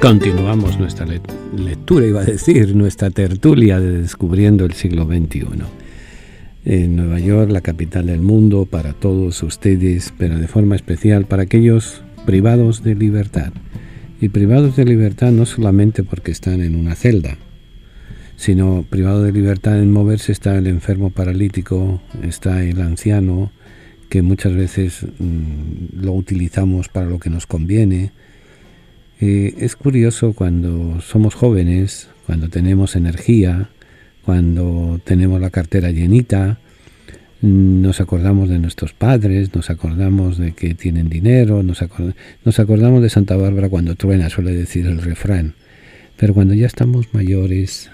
Continuamos nuestra lectura, iba a decir, nuestra tertulia de Descubriendo el siglo XXI. En Nueva York, la capital del mundo, para todos ustedes, pero de forma especial para aquellos privados de libertad. Y privados de libertad no solamente porque están en una celda, sino privado de libertad en moverse está el enfermo paralítico, está el anciano, que muchas veces lo utilizamos para lo que nos conviene. Es curioso cuando somos jóvenes, cuando tenemos energía, cuando tenemos la cartera llenita, nos acordamos de nuestros padres, nos acordamos de que tienen dinero, nos acordamos de Santa Bárbara cuando truena, suele decir el refrán. Pero cuando ya estamos mayores,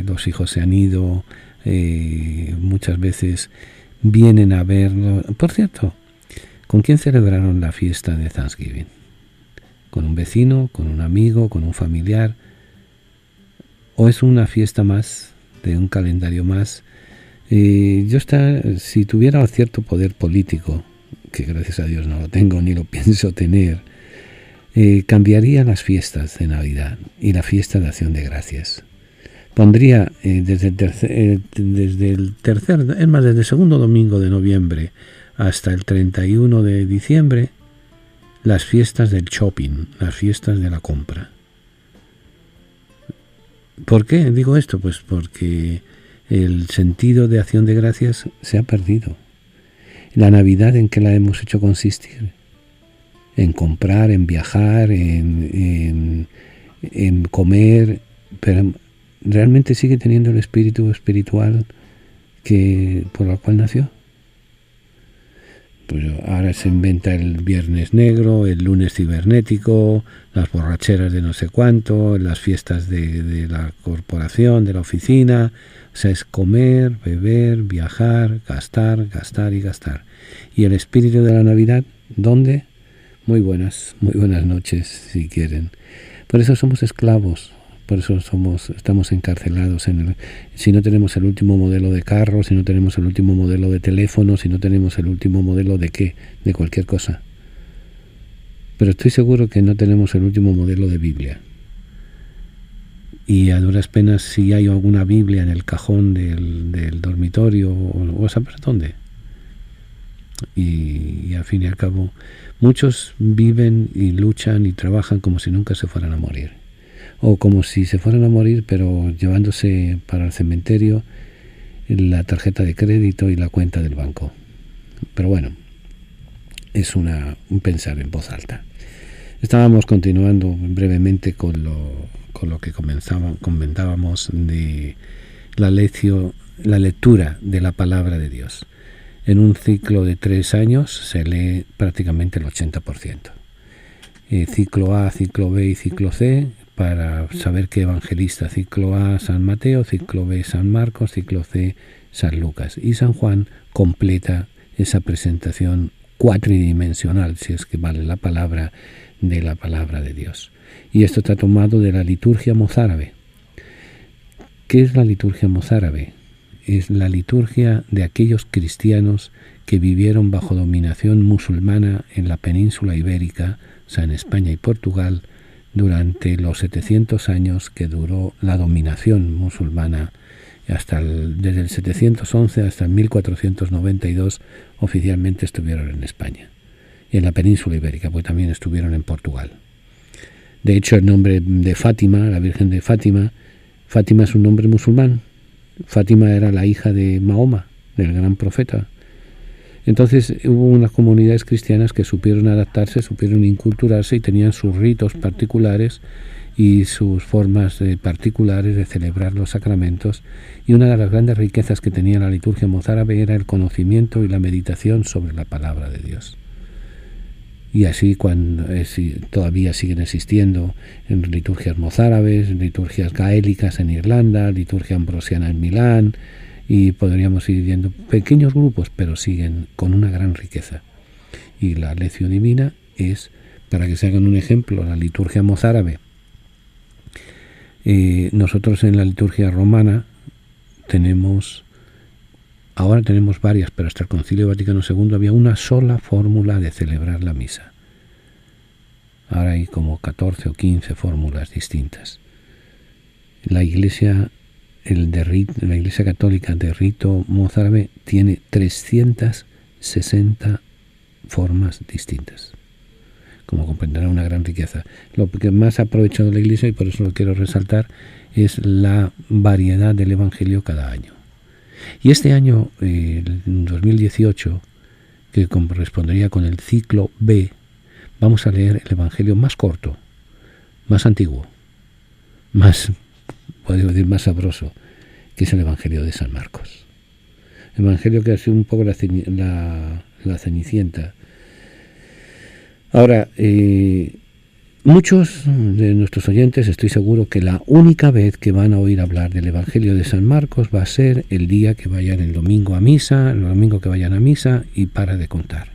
los hijos se han ido, muchas veces vienen a verlo. Por cierto, ¿con quién celebraron la fiesta de Thanksgiving? ¿Con un vecino, con un amigo, con un familiar? ¿O es una fiesta más, de un calendario más? Si tuviera cierto poder político, que gracias a Dios no lo tengo ni lo pienso tener, cambiaría las fiestas de Navidad y la fiesta de Acción de Gracias. Pondría desde el segundo domingo de noviembre hasta el 31 de diciembre, las fiestas del shopping, las fiestas de la compra. ¿Por qué digo esto? Pues porque el sentido de Acción de Gracias se ha perdido. La Navidad, ¿en qué la hemos hecho consistir? En comprar, en viajar, en comer, pero ¿realmente sigue teniendo el espíritu espiritual por el cual nació? Pues ahora se inventa el viernes negro, el lunes cibernético, las borracheras de no sé cuánto, las fiestas de la corporación, de la oficina. O sea, es comer, beber, viajar, gastar, gastar y gastar. ¿Y el espíritu de la Navidad? ¿Dónde? Muy buenas noches, si quieren. Por eso somos esclavos. Por eso estamos encarcelados si no tenemos el último modelo de carro, si no tenemos el último modelo de teléfono, si no tenemos el último modelo de qué, de cualquier cosa. Pero estoy seguro que no tenemos el último modelo de Biblia. Y a duras penas si hay alguna Biblia en el cajón del dormitorio o saber dónde. Y al fin y al cabo, muchos viven y luchan y trabajan como si nunca se fueran a morir. O como si se fueran a morir, pero llevándose para el cementerio la tarjeta de crédito y la cuenta del banco. Pero bueno, es un pensar en voz alta. Estábamos continuando brevemente con lo que comentábamos de la lectura de la palabra de Dios. En un ciclo de 3 años se lee prácticamente el 80%. Ciclo A, ciclo B y ciclo C, para saber qué evangelista. Ciclo A, San Mateo; ciclo B, San Marcos; ciclo C, San Lucas. Y San Juan completa esa presentación cuatridimensional, si es que vale la palabra, de la palabra de Dios. Y esto está tomado de la liturgia mozárabe. ¿Qué es la liturgia mozárabe? Es la liturgia de aquellos cristianos que vivieron bajo dominación musulmana en la península ibérica, o sea, en España y Portugal, durante los 700 años que duró la dominación musulmana. Desde el 711 hasta el 1492 oficialmente estuvieron en España, y en la península ibérica, pues también estuvieron en Portugal. De hecho, el nombre de Fátima, la Virgen de Fátima, Fátima es un nombre musulmán. Fátima era la hija de Mahoma, del gran profeta. Entonces hubo unas comunidades cristianas que supieron adaptarse, supieron inculturarse y tenían sus ritos particulares y sus formas particulares de celebrar los sacramentos. Y una de las grandes riquezas que tenía la liturgia mozárabe era el conocimiento y la meditación sobre la palabra de Dios. Y así todavía siguen existiendo en liturgias mozárabes, liturgias gaélicas en Irlanda, liturgia ambrosiana en Milán, y podríamos ir viendo pequeños grupos, pero siguen con una gran riqueza. Y la lección divina es, para que se hagan un ejemplo, la liturgia mozárabe. Nosotros en la liturgia romana ahora tenemos varias, pero hasta el Concilio Vaticano II había una sola fórmula de celebrar la misa. Ahora hay como 14 o 15 fórmulas distintas. La Iglesia la Iglesia Católica de rito mozárabe tiene 360 formas distintas. Como comprenderá, una gran riqueza. Lo que más ha aprovechado la Iglesia, y por eso lo quiero resaltar, es la variedad del Evangelio cada año. Y este año, el 2018, que correspondería con el ciclo B, vamos a leer el Evangelio más corto, más antiguo, más, podemos decir, más sabroso, que es el Evangelio de San Marcos. Evangelio que ha sido un poco la cenicienta. Ahora, muchos de nuestros oyentes, estoy seguro que la única vez que van a oír hablar del Evangelio de San Marcos va a ser el día que vayan el domingo a misa, el domingo que vayan a misa, y para de contar.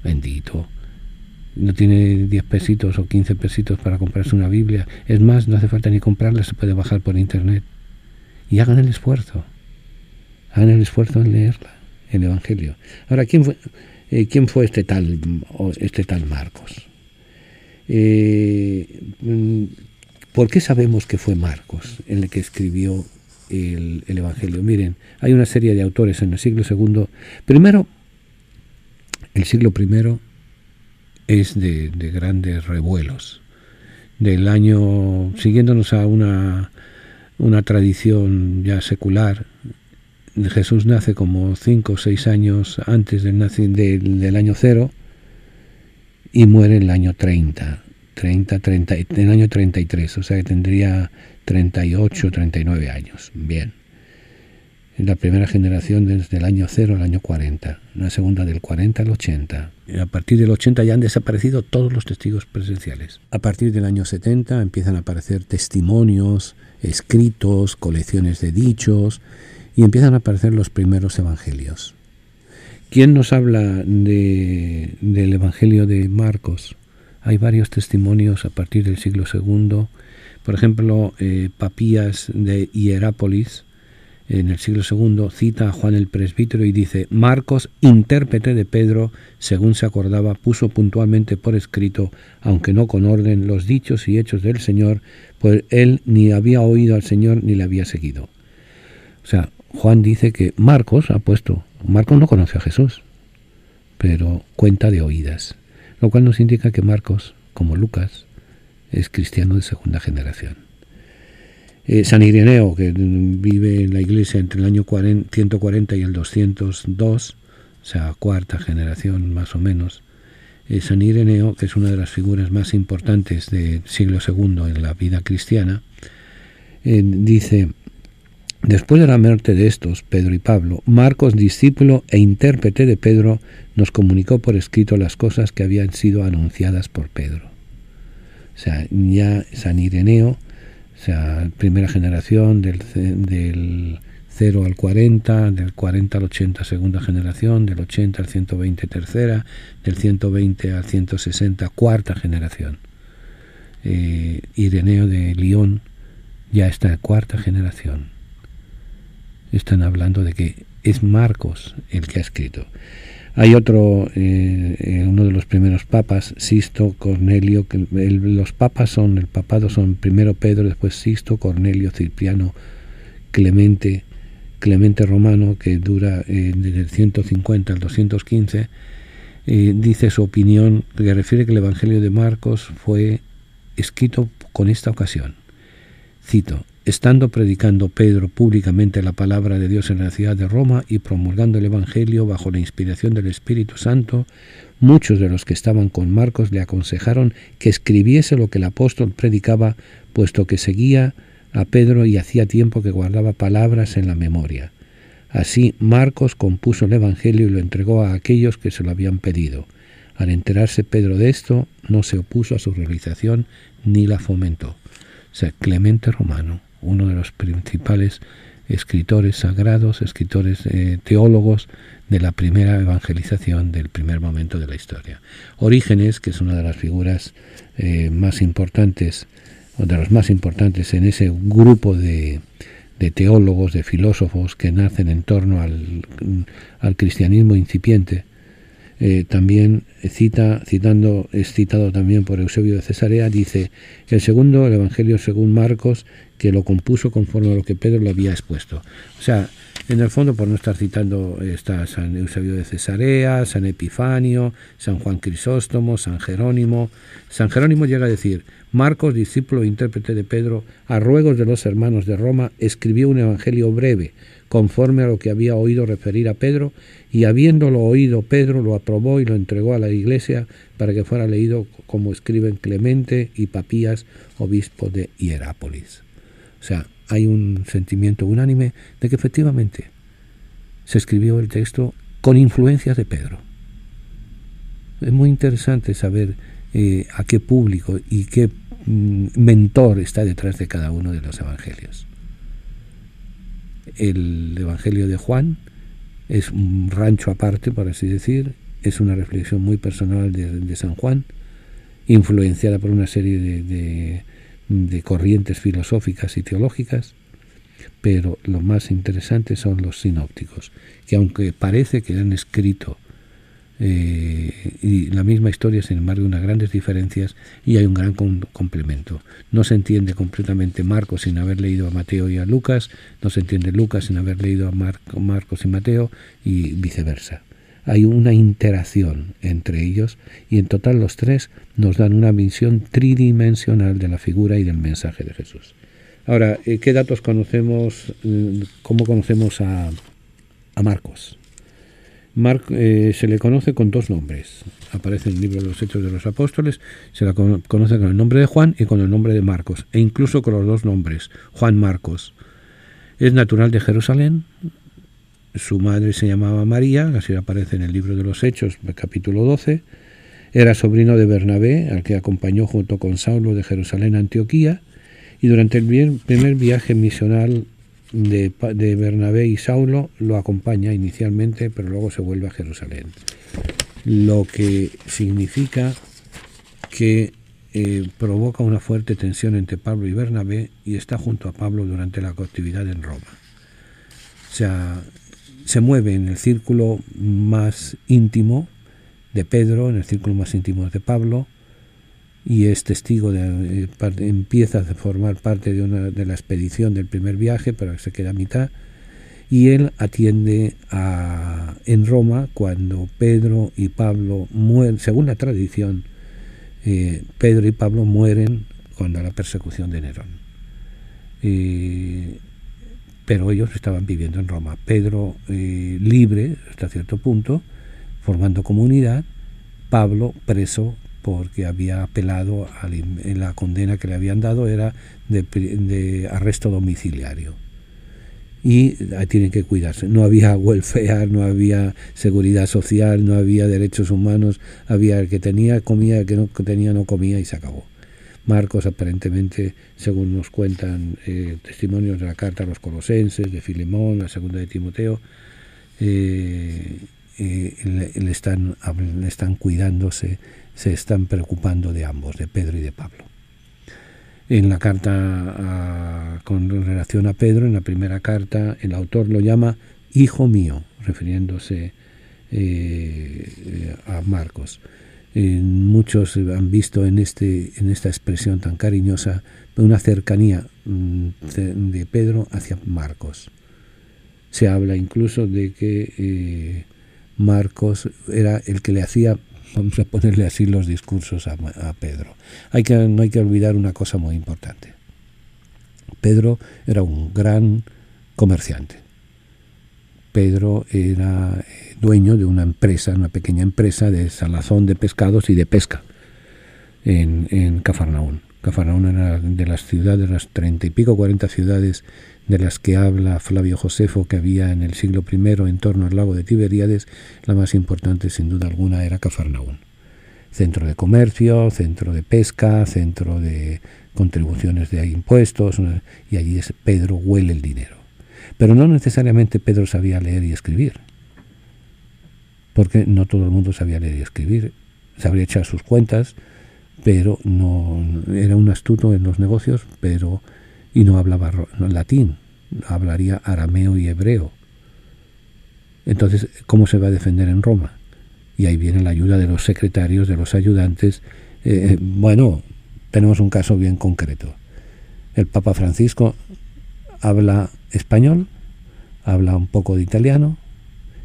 Bendito. No tiene 10 pesitos o 15 pesitos para comprarse una Biblia. Es más, no hace falta ni comprarla, se puede bajar por internet. Y hagan el esfuerzo en leerla, el Evangelio. Ahora, ¿quién fue este tal Marcos? ¿Por qué sabemos que fue Marcos el que escribió el Evangelio? Miren, hay una serie de autores en el siglo II. Primero, el siglo I es de grandes revuelos. Del año, siguiéndonos a una tradición ya secular, Jesús nace como 5 o 6 años antes del año 0 y muere en el año 30, en el año 33, o sea que tendría 38, 39 años. Bien. La primera generación desde el año 0 al año 40, la segunda del 40 al 80. Y a partir del 80 ya han desaparecido todos los testigos presenciales. A partir del año 70 empiezan a aparecer testimonios, escritos, colecciones de dichos, y empiezan a aparecer los primeros evangelios. ¿Quién nos habla del Evangelio de Marcos? Hay varios testimonios a partir del siglo II. Por ejemplo, Papías de Hierápolis, en el siglo II, cita a Juan el presbítero y dice: Marcos, intérprete de Pedro, según se acordaba, puso puntualmente por escrito, aunque no con orden, los dichos y hechos del Señor, pues él ni había oído al Señor ni le había seguido. O sea, Juan dice que Marcos no conoció a Jesús, pero cuenta de oídas, lo cual nos indica que Marcos, como Lucas, es cristiano de segunda generación. San Ireneo, que vive en la iglesia entre el año 140 y el 202, o sea, cuarta generación más o menos. San Ireneo, que es una de las figuras más importantes del siglo II en la vida cristiana, dice: después de la muerte de estos, Pedro y Pablo, Marcos, discípulo e intérprete de Pedro, nos comunicó por escrito las cosas que habían sido anunciadas por Pedro. O sea, ya San Ireneo, o sea, primera generación, del 0 al 40, del 40 al 80 segunda generación, del 80 al 120 tercera, del 120 al 160 cuarta generación. Ireneo de Lyon ya está en cuarta generación. Están hablando de que es Marcos el que ha escrito. Hay otro, uno de los primeros papas, Sisto, Cornelio, que los papas el papado son primero Pedro, después Sisto, Cornelio, Cipriano, Clemente Romano, que dura desde el 150 al 215, dice su opinión, que refiere que el Evangelio de Marcos fue escrito con esta ocasión. Cito: estando predicando Pedro públicamente la palabra de Dios en la ciudad de Roma y promulgando el Evangelio bajo la inspiración del Espíritu Santo, muchos de los que estaban con Marcos le aconsejaron que escribiese lo que el apóstol predicaba, puesto que seguía a Pedro y hacía tiempo que guardaba palabras en la memoria. Así Marcos compuso el Evangelio y lo entregó a aquellos que se lo habían pedido. Al enterarse Pedro de esto, no se opuso a su realización ni la fomentó. O sea, Clemente Romano, uno de los principales escritores sagrados, teólogos de la primera evangelización del primer momento de la historia. Orígenes, que es una de las figuras más importantes, o de los más importantes en ese grupo de teólogos, de filósofos que nacen en torno al cristianismo incipiente, También es citado también por Eusebio de Cesarea, dice: el segundo, el Evangelio según Marcos, que lo compuso conforme a lo que Pedro le había expuesto. O sea, en el fondo, por no estar citando, está San Eusebio de Cesarea, San Epifanio, San Juan Crisóstomo, San Jerónimo. San Jerónimo llega a decir: Marcos, discípulo e intérprete de Pedro, a ruegos de los hermanos de Roma, escribió un evangelio breve, conforme a lo que había oído referir a Pedro, y habiéndolo oído Pedro, lo aprobó y lo entregó a la Iglesia para que fuera leído como escriben Clemente y Papías, obispo de Hierápolis. O sea, hay un sentimiento unánime de que efectivamente se escribió el texto con influencias de Pedro. Es muy interesante saber a qué público y qué mentor está detrás de cada uno de los evangelios. El Evangelio de Juan es un rancho aparte, por así decir, es una reflexión muy personal de San Juan, influenciada por una serie de corrientes filosóficas y teológicas, pero lo más interesante son los sinópticos, que aunque parece que han escrito y la misma historia, sin embargo, unas grandes diferencias y hay un gran complemento. No se entiende completamente Marcos sin haber leído a Mateo y a Lucas, no se entiende Lucas sin haber leído a Marcos y Mateo, y viceversa. Hay una interacción entre ellos y en total los tres nos dan una visión tridimensional de la figura y del mensaje de Jesús. Ahora, ¿qué datos conocemos? ¿Cómo conocemos a Marcos? Se le conoce con dos nombres. Aparece en el libro de los Hechos de los Apóstoles, se la conoce con el nombre de Juan y con el nombre de Marcos, e incluso con los dos nombres, Juan Marcos. Es natural de Jerusalén, su madre se llamaba María, así aparece en el libro de los Hechos, capítulo 12, era sobrino de Bernabé, al que acompañó junto con Saulo de Jerusalén a Antioquía, y durante el primer viaje misional de Bernabé y Saulo lo acompaña inicialmente, pero luego se vuelve a Jerusalén. Lo que significa que provoca una fuerte tensión entre Pablo y Bernabé y está junto a Pablo durante la cautividad en Roma. O sea, se mueve en el círculo más íntimo de Pedro, en el círculo más íntimo de Pablo, y es testigo empieza a formar parte de la expedición del primer viaje, pero se queda a mitad, y él atiende en Roma cuando Pedro y Pablo mueren. Según la tradición, Pedro y Pablo mueren cuando la persecución de Nerón, pero ellos estaban viviendo en Roma. Pedro libre hasta cierto punto, formando comunidad, Pablo preso porque había apelado en la condena que le habían dado, era de arresto domiciliario. Y tienen que cuidarse. No había welfare, no había seguridad social, no había derechos humanos, había el que tenía comía, el que no tenía no comía, y se acabó. Marcos, aparentemente, según nos cuentan testimonios de la carta a los Colosenses, de Filemón, la segunda de Timoteo, le están cuidándose, se están preocupando de ambos, de Pedro y de Pablo. En la carta con relación a Pedro, en la primera carta, el autor lo llama hijo mío, refiriéndose a Marcos. Muchos han visto en esta expresión tan cariñosa una cercanía de Pedro hacia Marcos. Se habla incluso de que Marcos era el que le hacía, vamos a ponerle así, los discursos a Pedro. No hay que olvidar una cosa muy importante. Pedro era un gran comerciante. Pedro era dueño de una empresa, una pequeña empresa de salazón de pescados y de pesca en Cafarnaún. Cafarnaún era de las ciudades, las 30 y pico, 40 ciudades de las que habla Flavio Josefo que había en el siglo I en torno al lago de Tiberíades. La más importante, sin duda alguna, era Cafarnaún. Centro de comercio, centro de pesca, centro de contribuciones de impuestos, y allí Pedro huele el dinero. Pero no necesariamente Pedro sabía leer y escribir, porque no todo el mundo sabía leer y escribir. Sabría echar sus cuentas, pero no era un astuto en los negocios, y no hablaba latín, hablaría arameo y hebreo. Entonces, ¿cómo se va a defender en Roma? Y ahí viene la ayuda de los secretarios, de los ayudantes. Bueno, tenemos un caso bien concreto. El Papa Francisco habla español, habla un poco de italiano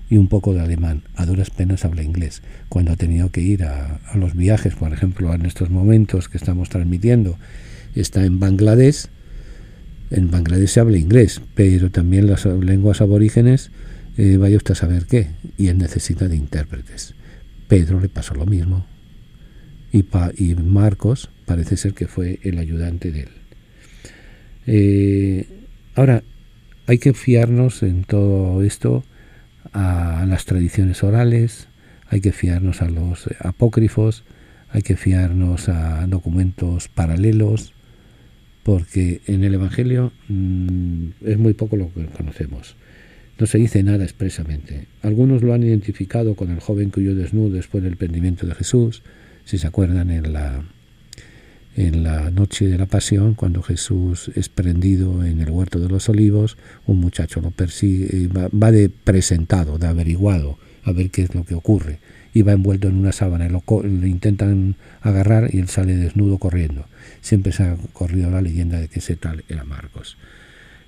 y un poco de alemán. A duras penas habla inglés. Cuando ha tenido que ir a los viajes, por ejemplo, en estos momentos que estamos transmitiendo, está en Bangladesh. En Bangladesh se habla inglés, pero también las lenguas aborígenes, vaya usted a saber qué, y él necesita de intérpretes. Pedro le pasó lo mismo, y Marcos parece ser que fue el ayudante de él. Ahora, hay que fiarnos en todo esto a las tradiciones orales, hay que fiarnos a los apócrifos, hay que fiarnos a documentos paralelos, porque en el Evangelio es muy poco lo que conocemos. No se dice nada expresamente. Algunos lo han identificado con el joven que huyó desnudo después del prendimiento de Jesús, si se acuerdan, en la noche de la Pasión, cuando Jesús es prendido en el huerto de los Olivos, un muchacho lo persigue, va de presentado, de averiguado, a ver qué es lo que ocurre, y va envuelto en una sábana, le intentan agarrar y él sale desnudo corriendo. Siempre se ha corrido la leyenda de que ese tal era Marcos.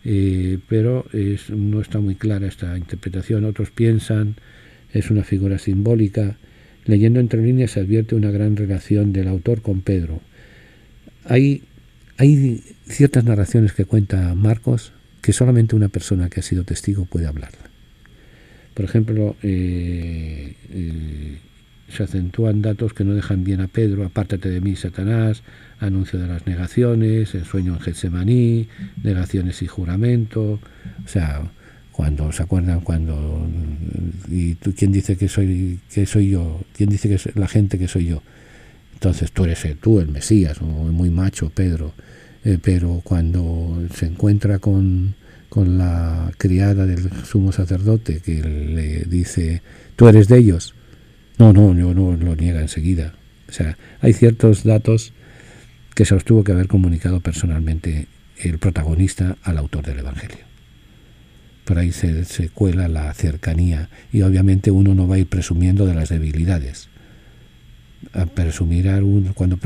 Pero no está muy clara esta interpretación. Otros piensan es una figura simbólica. Leyendo entre líneas se advierte una gran relación del autor con Pedro. Hay ciertas narraciones que cuenta Marcos que solamente una persona que ha sido testigo puede hablarla. Por ejemplo, se acentúan datos que no dejan bien a Pedro: apártate de mí, Satanás, anuncio de las negaciones, el sueño en Getsemaní, negaciones y juramento. O sea, cuando se acuerdan, y tú, ¿quién dice que soy yo? ¿Quién dice que es la gente que soy yo? Entonces tú eres tú el Mesías, o muy macho Pedro. Pero cuando se encuentra con la criada del sumo sacerdote, que le dice, tú eres de ellos, no, lo niega enseguida. O sea, hay ciertos datos que se los tuvo que haber comunicado personalmente el protagonista al autor del Evangelio. Por ahí se cuela la cercanía, y obviamente uno no va a ir presumiendo de las debilidades. Cuando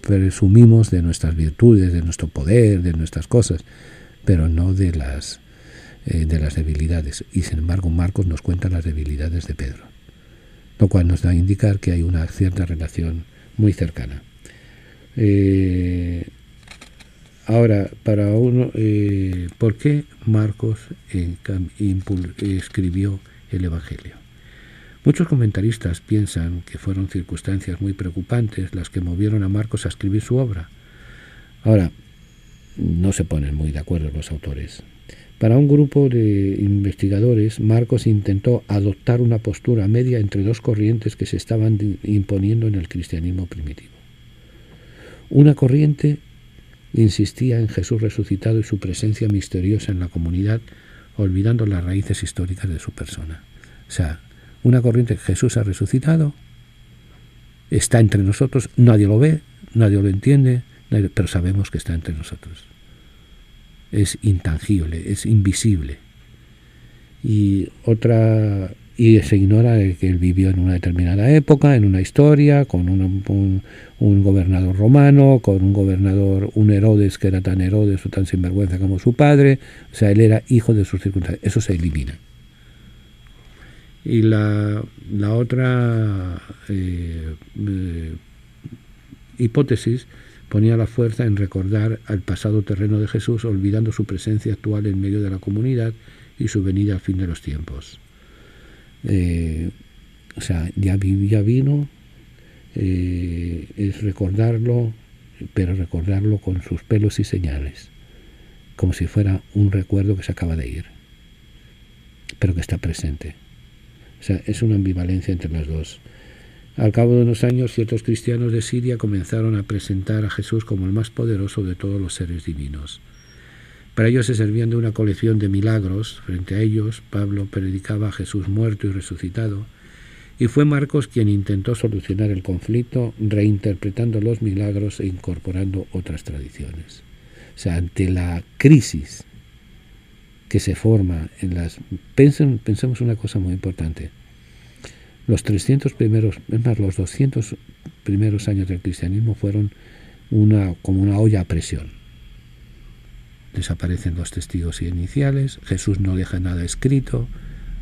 presumimos de nuestras virtudes, de nuestro poder, de nuestras cosas, pero no de las debilidades. Y sin embargo Marcos nos cuenta las debilidades de Pedro, lo cual nos da a indicar que hay una cierta relación muy cercana. Ahora, para uno, ¿por qué Marcos escribió el Evangelio? Muchos comentaristas piensan que fueron circunstancias muy preocupantes las que movieron a Marcos a escribir su obra. Ahora, no se ponen muy de acuerdo los autores. Para un grupo de investigadores, Marcos intentó adoptar una postura media entre dos corrientes que se estaban imponiendo en el cristianismo primitivo. Una corriente insistía en Jesús resucitado y su presencia misteriosa en la comunidad, olvidando las raíces históricas de su persona. O sea, una corriente: Jesús ha resucitado, está entre nosotros, nadie lo ve, nadie lo entiende, pero sabemos que está entre nosotros. Es intangible, es invisible. Y se ignora que él vivió en una determinada época, en una historia, con un gobernador romano, con un Herodes que era tan Herodes o tan sinvergüenza como su padre. O sea, él era hijo de sus circunstancias. Eso se elimina. Y la otra hipótesis ponía la fuerza en recordar al pasado terreno de Jesús, olvidando su presencia actual en medio de la comunidad y su venida al fin de los tiempos. O sea, ya vino, es recordarlo, pero recordarlo con sus pelos y señales, como si fuera un recuerdo que se acaba de ir, pero que está presente. O sea, es una ambivalencia entre las dos. Al cabo de unos años, ciertos cristianos de Siria comenzaron a presentar a Jesús como el más poderoso de todos los seres divinos. Para ellos se servían de una colección de milagros. Frente a ellos, Pablo predicaba a Jesús muerto y resucitado, y fue Marcos quien intentó solucionar el conflicto reinterpretando los milagros e incorporando otras tradiciones. O sea, ante la crisis que se forma pensemos una cosa muy importante. Los 300 primeros, es más, los 200 primeros años del cristianismo fueron como una olla a presión. Desaparecen los testigos iniciales, Jesús no deja nada escrito,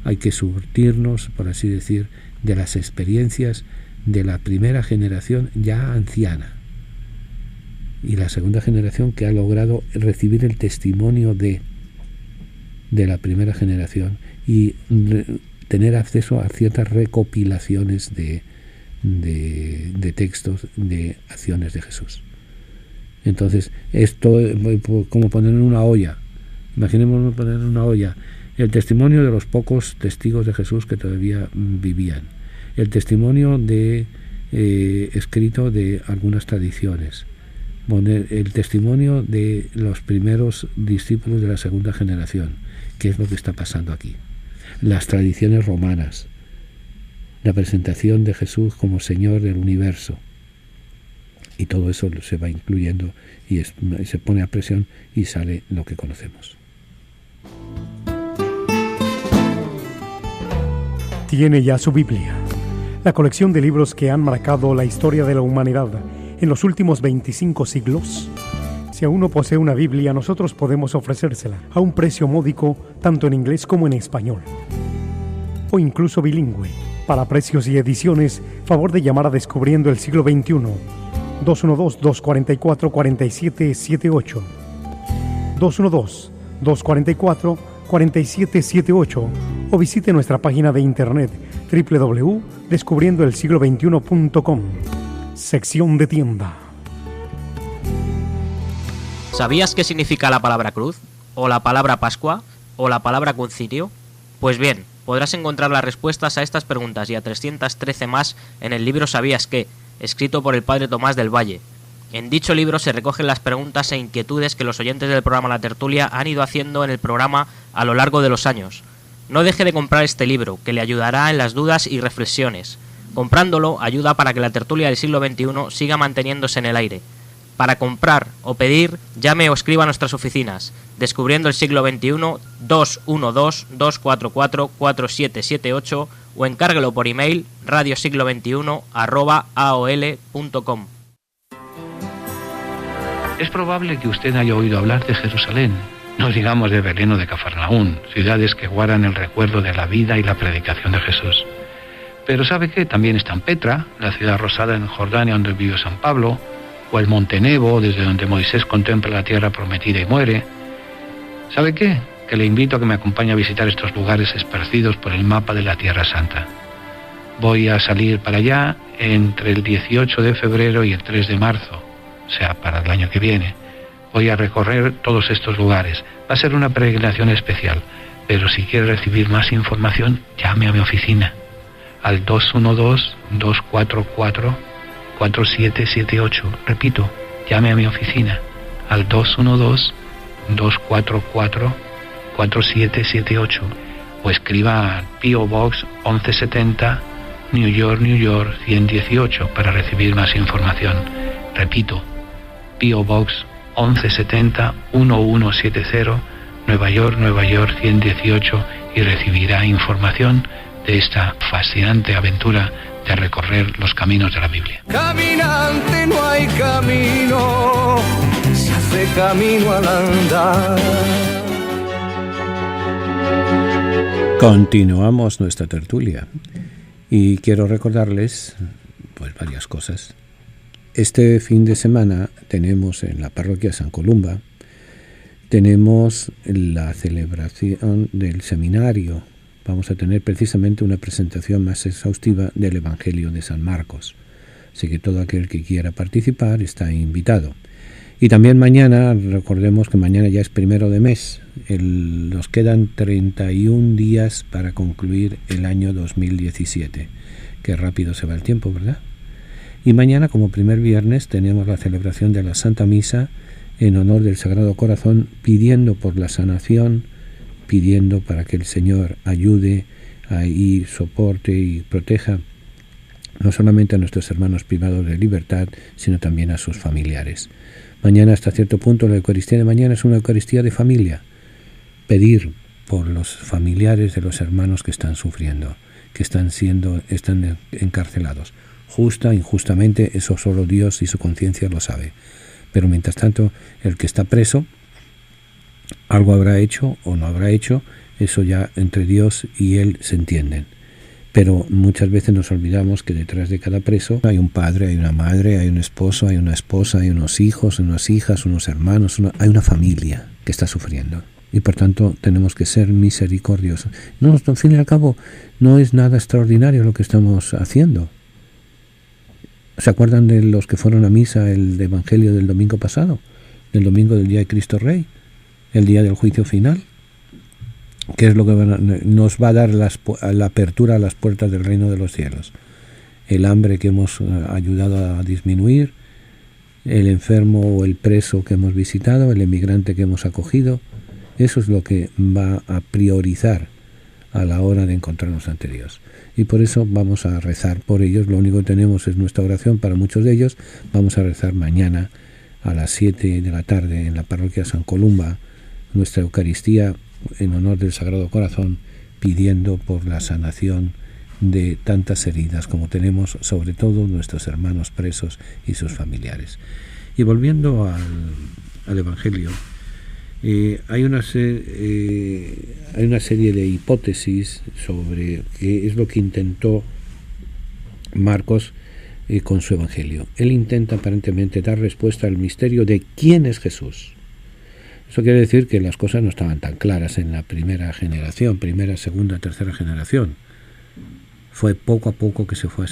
hay que surtirnos, por así decir, de las experiencias de la primera generación ya anciana y la segunda generación que ha logrado recibir el testimonio de la primera generación y tener acceso a ciertas recopilaciones de textos de acciones de Jesús. Entonces, esto es como poner en una olla. Imaginémonos poner en una olla el testimonio de los pocos testigos de Jesús que todavía vivían, el testimonio escrito de algunas tradiciones, el testimonio de los primeros discípulos de la segunda generación, que es lo que está pasando aquí, las tradiciones romanas, la presentación de Jesús como Señor del universo, y todo eso se va incluyendo y se pone a presión y sale lo que conocemos. Tiene ya su Biblia, la colección de libros que han marcado la historia de la humanidad en los últimos 25 siglos. Si aún no posee una Biblia, nosotros podemos ofrecérsela a un precio módico, tanto en inglés como en español, o incluso bilingüe. Para precios y ediciones, favor de llamar a Descubriendo el Siglo XXI, 212-244-4778, 212-244-4778, o visite nuestra página de internet www.descubriendoelsiglo21.com, sección de tienda. ¿Sabías qué significa la palabra cruz? ¿O la palabra Pascua? ¿O la palabra concilio? Pues bien, podrás encontrar las respuestas a estas preguntas y a 313 más en el libro ¿Sabías qué?, escrito por el padre Tomás del Valle. En dicho libro se recogen las preguntas e inquietudes que los oyentes del programa La Tertulia han ido haciendo en el programa a lo largo de los años. No deje de comprar este libro, que le ayudará en las dudas y reflexiones. Comprándolo ayuda para que La Tertulia del siglo XXI siga manteniéndose en el aire. Para comprar o pedir, llame o escriba a nuestras oficinas. Descubriendo el siglo XXI, 212-244-4778, o encárguelo por email radiosiglo21@aol.com. Es probable que usted haya oído hablar de Jerusalén, no digamos de Belén o de Cafarnaún, ciudades que guardan el recuerdo de la vida y la predicación de Jesús. Pero ¿sabe qué? También están Petra, la ciudad rosada en Jordania donde vivió San Pablo, o el Monte Nebo, desde donde Moisés contempla la tierra prometida y muere. ¿Sabe qué? Que le invito a que me acompañe a visitar estos lugares esparcidos por el mapa de la Tierra Santa. Voy a salir para allá entre el 18 de febrero y el 3 de marzo, o sea, para el año que viene. Voy a recorrer todos estos lugares. Va a ser una peregrinación especial, pero si quiere recibir más información, llame a mi oficina al 212-244-4778. Repito, llame a mi oficina al 212-244-4778 o escriba a P.O. Box 1170, New York, 118 para recibir más información. Repito, P.O. Box 1170, 1170, Nueva York, 118, y recibirá información de esta fascinante aventura de recorrer los caminos de la Biblia. Caminante no hay camino, se hace camino al andar. Continuamos nuestra tertulia y quiero recordarles pues varias cosas. Este fin de semana tenemos en la parroquia San Columba, tenemos la celebración del seminario. Vamos a tener precisamente una presentación más exhaustiva del Evangelio de San Marcos. Así que todo aquel que quiera participar está invitado. Y también mañana, recordemos que mañana ya es 1 de mes. Nos quedan 31 días para concluir el año 2017. Qué rápido se va el tiempo, ¿verdad? Y mañana, como primer viernes, tenemos la celebración de la Santa Misa en honor del Sagrado Corazón, pidiendo por la sanación, pidiendo para que el Señor ayude y soporte y proteja no solamente a nuestros hermanos privados de libertad, sino también a sus familiares. Mañana, hasta cierto punto, la Eucaristía de mañana es una Eucaristía de familia. Pedir por los familiares de los hermanos que están sufriendo, que están encarcelados. Justa, injustamente, eso solo Dios y su conciencia lo sabe. Pero mientras tanto, el que está preso, algo habrá hecho o no habrá hecho, eso ya entre Dios y él se entienden. Pero muchas veces nos olvidamos que detrás de cada preso hay un padre, hay una madre, hay un esposo, hay una esposa, hay unos hijos, unas hijas, unos hermanos, hay una familia que está sufriendo. Y por tanto tenemos que ser misericordiosos. No, al fin y al cabo, no es nada extraordinario lo que estamos haciendo. ¿Se acuerdan de los que fueron a misa el Evangelio del domingo pasado? Del domingo del día de Cristo Rey, el día del juicio final. ¿Qué es lo que nos va a dar la apertura a las puertas del reino de los cielos? El hambre que hemos ayudado a disminuir, el enfermo o el preso que hemos visitado, el emigrante que hemos acogido. Eso es lo que va a priorizar a la hora de encontrarnos ante Dios. Y por eso vamos a rezar por ellos. Lo único que tenemos es nuestra oración para muchos de ellos. Vamos a rezar mañana a las 7 de la tarde en la parroquia San Columba, nuestra Eucaristía en honor del Sagrado Corazón, pidiendo por la sanación de tantas heridas como tenemos, sobre todo nuestros hermanos presos y sus familiares. Y volviendo al Evangelio, hay una serie de hipótesis sobre qué es lo que intentó Marcos con su Evangelio. Él intenta aparentemente dar respuesta al misterio de quién es Jesús. Eso quiere decir que las cosas no estaban tan claras en la primera generación, primera, segunda, tercera generación. Fue poco a poco que se fue.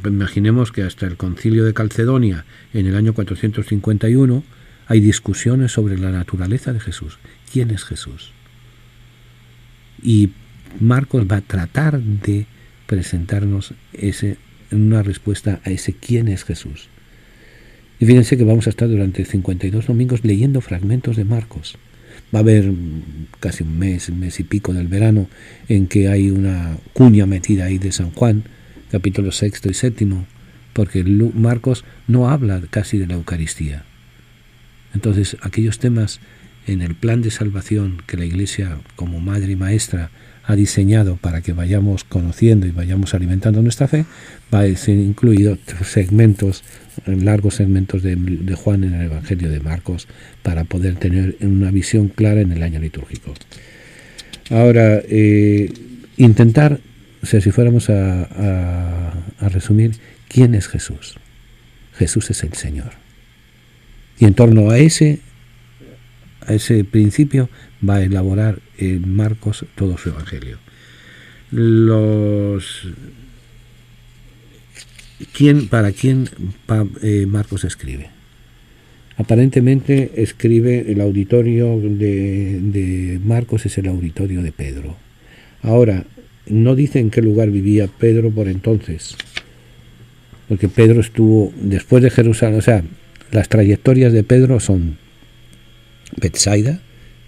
Imaginemos que hasta el Concilio de Calcedonia, en el año 451, hay discusiones sobre la naturaleza de Jesús. ¿Quién es Jesús? Y Marcos va a tratar de presentarnos una respuesta a ese quién es Jesús. Y fíjense que vamos a estar durante 52 domingos leyendo fragmentos de Marcos. Va a haber casi un mes y pico del verano, en que hay una cuña metida ahí de San Juan, capítulo 6 y 7, porque Marcos no habla casi de la Eucaristía. Entonces, aquellos temas en el plan de salvación que la Iglesia, como madre y maestra, ha diseñado para que vayamos conociendo y vayamos alimentando nuestra fe, va a ser incluido largos segmentos de Juan en el Evangelio de Marcos, para poder tener una visión clara en el año litúrgico. Ahora, intentar, o sea, si fuéramos a resumir, ¿quién es Jesús? Jesús es el Señor. Y en torno a ese principio va a elaborar Marcos todo su Evangelio. ¿Para quién Marcos escribe? Aparentemente escribe el auditorio de Marcos, es el auditorio de Pedro. Ahora, no dice en qué lugar vivía Pedro por entonces, porque Pedro estuvo después de Jerusalén. O sea, las trayectorias de Pedro son Betsaida,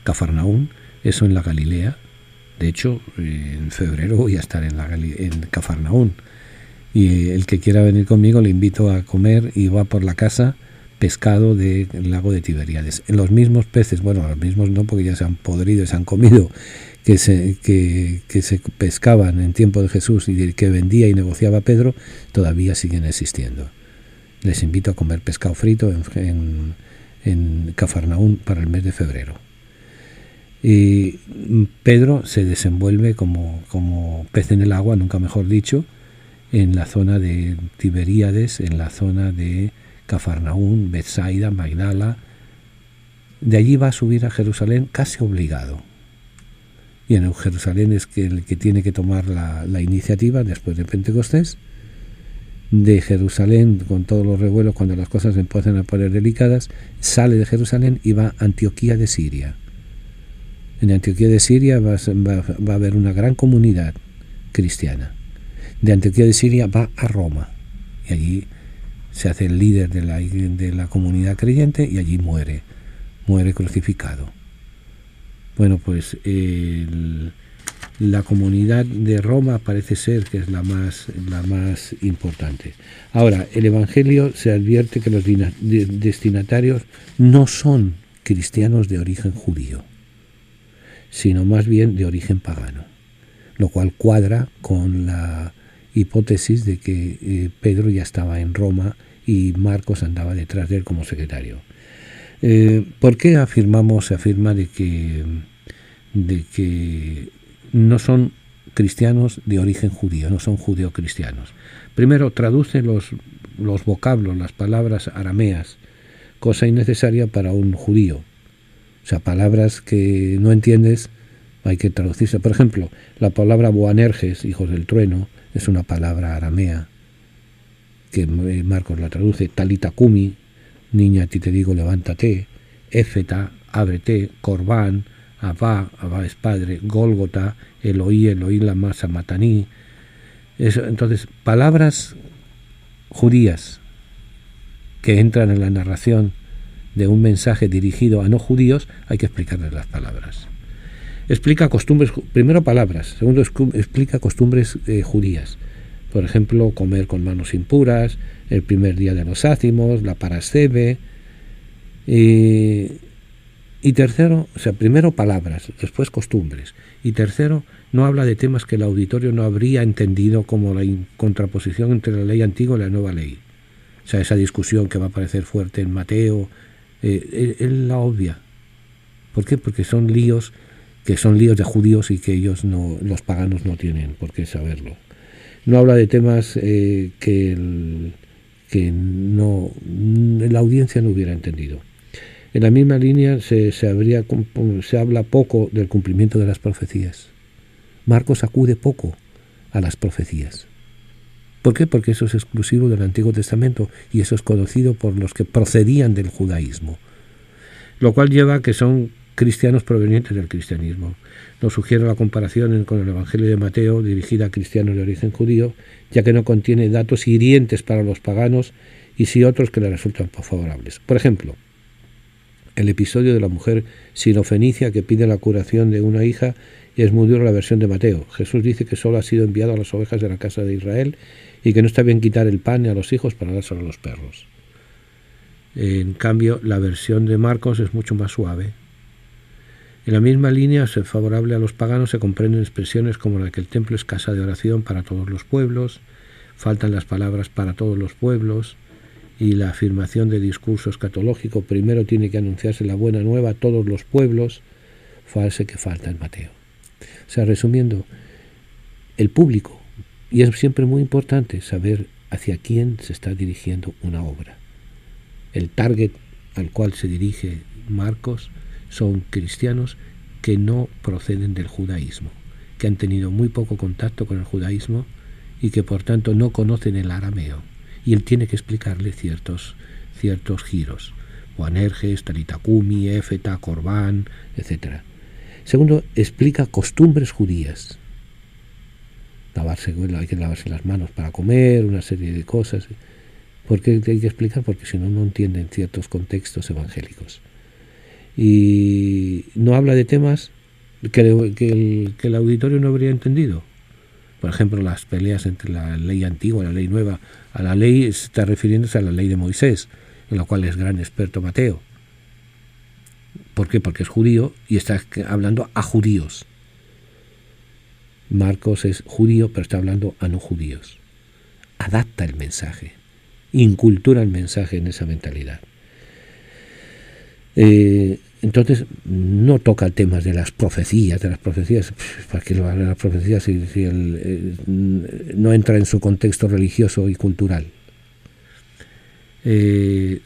Cafarnaún, eso en la Galilea. De hecho, en febrero voy a estar en Cafarnaún. Y el que quiera venir conmigo le invito a comer, y va por la casa pescado del lago de Tiberíades. En los mismos peces, bueno, los mismos no, porque ya se han podrido y se han comido, que se pescaban en tiempo de Jesús y que vendía y negociaba Pedro, todavía siguen existiendo. Les invito a comer pescado frito en Cafarnaún para el mes de febrero. Y Pedro se desenvuelve como pez en el agua, nunca mejor dicho, en la zona de Tiberíades, en la zona de Cafarnaún, Betsaida, Magdala. De allí va a subir a Jerusalén casi obligado. Y en Jerusalén es el que tiene que tomar la iniciativa después de Pentecostés. De Jerusalén, con todos los revuelos, cuando las cosas se empiezan a poner delicadas, sale de Jerusalén y va a Antioquía de Siria. En Antioquía de Siria va a haber una gran comunidad cristiana. De Antioquía de Siria va a Roma, y allí se hace el líder de la comunidad creyente, y allí muere crucificado. Bueno, pues la comunidad de Roma parece ser que es la más importante. Ahora, el Evangelio se advierte que los destinatarios no son cristianos de origen judío, sino más bien de origen pagano. lo cual cuadra con la hipótesis de que Pedro ya estaba en Roma y Marcos andaba detrás de él como secretario. ¿Por qué se afirma de que no son cristianos de origen judío, no son judeocristianos? Primero, traduce los vocablos, las palabras arameas, cosa innecesaria para un judío. O sea, palabras que no entiendes, hay que traducirse. Por ejemplo, la palabra Boanerges, hijos del trueno, es una palabra aramea, que Marcos la traduce. Talita Kumi, niña, a ti te digo, levántate. Éfeta, ábrete. Corbán, Abba es padre. Gólgota, Eloí lama sabachthani. Entonces, palabras judías que entran en la narración de un mensaje dirigido a no judíos, hay que explicarles las palabras. Explica costumbres, primero palabras, segundo explica costumbres judías. Por ejemplo, comer con manos impuras, el primer día de los ácimos, la parascebe. Y tercero, o sea, primero palabras, después costumbres. Y tercero, no habla de temas que el auditorio no habría entendido, como la contraposición entre la ley antigua y la nueva ley. O sea, esa discusión que va a parecer fuerte en Mateo, él la obvia. ¿Por qué? Porque son líos de judíos y que ellos no, los paganos no tienen por qué saberlo. No habla de temas que la audiencia no hubiera entendido. En la misma línea se habla poco del cumplimiento de las profecías. Marcos acude poco a las profecías. ¿Por qué? Porque eso es exclusivo del Antiguo Testamento y eso es conocido por los que procedían del judaísmo, lo cual lleva a que son cristianos provenientes del cristianismo. Nos sugiere la comparación con el Evangelio de Mateo, dirigida a cristianos de origen judío, ya que no contiene datos hirientes para los paganos y sí otros que le resultan favorables. Por ejemplo, el episodio de la mujer sirofenicia que pide la curación de una hija es muy duro la versión de Mateo. Jesús dice que solo ha sido enviado a las ovejas de la casa de Israel y que no está bien quitar el pan a los hijos para dárselo a los perros. En cambio, la versión de Marcos es mucho más suave. En la misma línea, ser favorable a los paganos, se comprenden expresiones como la de que el templo es casa de oración para todos los pueblos, faltan las palabras para todos los pueblos, y la afirmación de discurso escatológico, primero tiene que anunciarse la buena nueva a todos los pueblos, frase que falta en Mateo. O sea, resumiendo, el público, y es siempre muy importante saber hacia quién se está dirigiendo una obra. El target al cual se dirige Marcos son cristianos que no proceden del judaísmo, que han tenido muy poco contacto con el judaísmo y que por tanto no conocen el arameo. Y él tiene que explicarle ciertos giros. Boanerges, Talita Kumi, Éfeta, Corbán, etc. Segundo, explica costumbres judías. Hay que lavarse las manos para comer, una serie de cosas. ¿Por qué hay que explicar? Porque si no, no entienden ciertos contextos evangélicos. Y no habla de temas que el auditorio no habría entendido. Por ejemplo, las peleas entre la ley antigua y la ley nueva. A la ley está refiriéndose a la ley de Moisés, en la cual es gran experto Mateo. ¿Por qué? Porque es judío y está hablando a judíos. Marcos es judío, pero está hablando a no judíos. Adapta el mensaje, incultura el mensaje en esa mentalidad. Entonces no toca temas de las profecías. ¿Para qué lo van a las profecías si no entra en su contexto religioso y cultural? De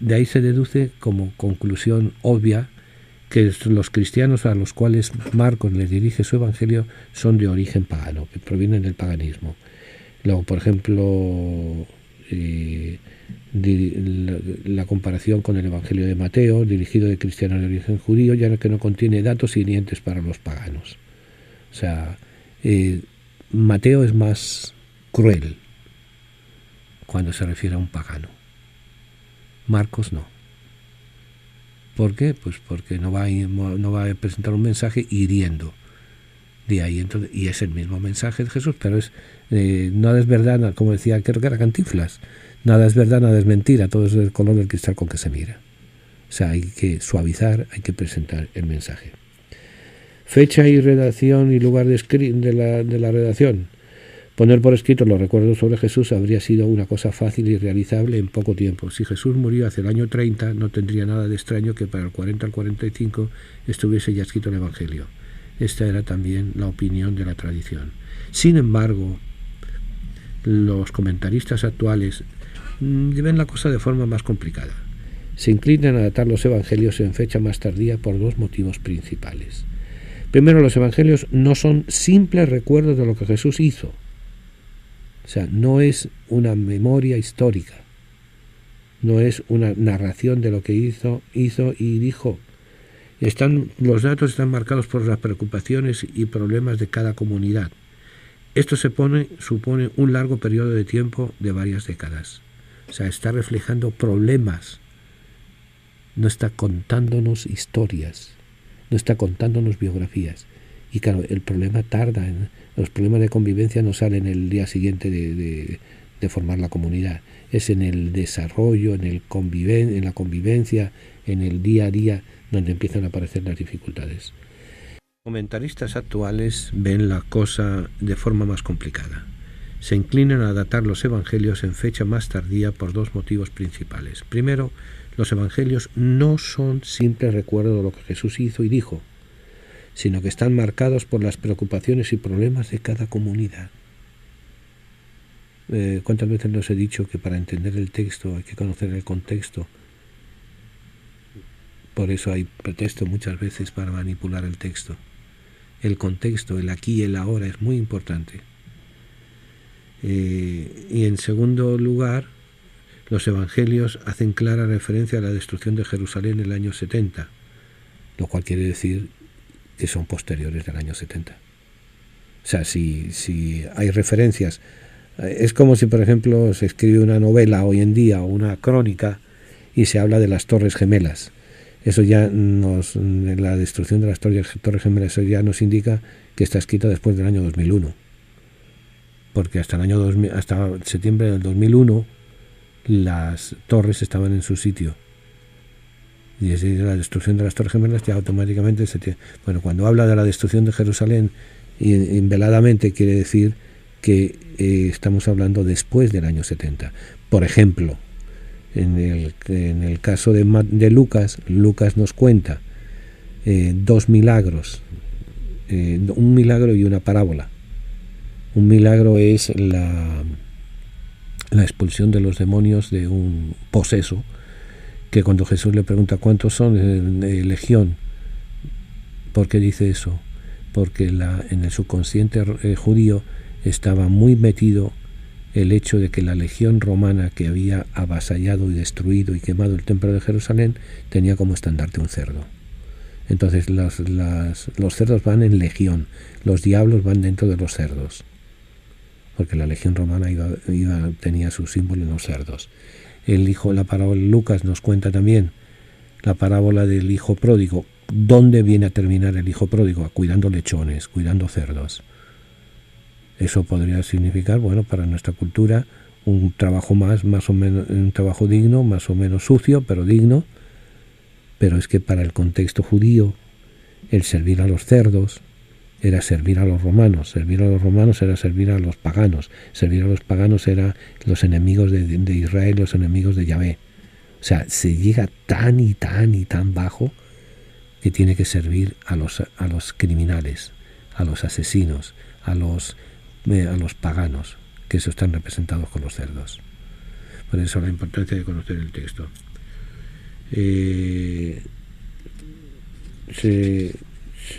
ahí se deduce como conclusión obvia que los cristianos a los cuales Marcos les dirige su evangelio son de origen pagano, que provienen del paganismo. Luego, por ejemplo, la comparación con el Evangelio de Mateo, dirigido de cristianos de origen judío, ya que no contiene datos hirientes para los paganos. O sea, Mateo es más cruel cuando se refiere a un pagano. Marcos no. ¿Por qué? Pues porque no va a presentar un mensaje hiriendo. De ahí entonces, y es el mismo mensaje de Jesús, pero nada es verdad, como decía, creo que era Cantinflas, nada es verdad, nada es mentira, todo es el color del cristal con que se mira. O sea, hay que suavizar, hay que presentar el mensaje. Fecha y redacción y lugar de la redacción. Poner por escrito los recuerdos sobre Jesús habría sido una cosa fácil y realizable en poco tiempo. Si Jesús murió hacia el año 30, no tendría nada de extraño que para el 40 al 45 estuviese ya escrito el Evangelio. Esta era también la opinión de la tradición. Sin embargo, los comentaristas actuales ven la cosa de forma más complicada. Se inclinan a datar los Evangelios en fecha más tardía por dos motivos principales. Primero, los Evangelios no son simples recuerdos de lo que Jesús hizo. O sea, no es una memoria histórica, no es una narración de lo que hizo y dijo. Los datos están marcados por las preocupaciones y problemas de cada comunidad. Esto supone un largo periodo de tiempo de varias décadas. O sea, está reflejando problemas, no está contándonos historias, no está contándonos biografías. Y claro, el problema tarda, los problemas de convivencia no salen el día siguiente de formar la comunidad. Es en el desarrollo, en la convivencia, en el día a día, donde empiezan a aparecer las dificultades. Comentaristas actuales ven la cosa de forma más complicada. Se inclinan a datar los Evangelios en fecha más tardía por dos motivos principales. Primero, los Evangelios no son simples recuerdos de lo que Jesús hizo y dijo, sino que están marcados por las preocupaciones y problemas de cada comunidad. ¿Cuántas veces nos he dicho que para entender el texto hay que conocer el contexto? Por eso hay pretexto muchas veces para manipular el texto. El contexto, el aquí y el ahora es muy importante. Y en segundo lugar, los Evangelios hacen clara referencia a la destrucción de Jerusalén en el año 70, lo cual quiere decir que son posteriores del año 70. O sea, si hay referencias, es como si, por ejemplo, se escribe una novela hoy en día o una crónica y se habla de las Torres Gemelas. Eso ya la destrucción de las Torres Gemelas, eso ya nos indica que está escrita después del año 2001. Porque hasta septiembre del 2001 las torres estaban en su sitio. Y desde la destrucción de las Torres Gemelas ya automáticamente cuando habla de la destrucción de Jerusalén y veladamente quiere decir que estamos hablando después del año 70. Por ejemplo, en el caso de Lucas nos cuenta dos milagros, un milagro y una parábola. Un milagro es la expulsión de los demonios de un poseso, que cuando Jesús le pregunta cuántos son de legión, ¿por qué dice eso? Porque en el subconsciente judío estaba muy metido el hecho de que la legión romana que había avasallado y destruido y quemado el templo de Jerusalén tenía como estandarte un cerdo. Entonces los cerdos van en legión, los diablos van dentro de los cerdos, porque la legión romana tenía su símbolo en los cerdos. La parábola de Lucas nos cuenta también la parábola del hijo pródigo. ¿Dónde viene a terminar el hijo pródigo? Cuidando lechones, cuidando cerdos. Eso podría significar, para nuestra cultura, un trabajo más o menos, un trabajo digno, más o menos sucio, pero digno. Pero es que para el contexto judío, el servir a los cerdos era servir a los romanos. Servir a los romanos era servir a los paganos. Servir a los paganos era los enemigos de Israel, los enemigos de Yahvé. O sea, se llega tan y tan bajo que tiene que servir a los criminales, a los asesinos, a los paganos, que eso están representados con los cerdos. Por eso la importancia de conocer el texto.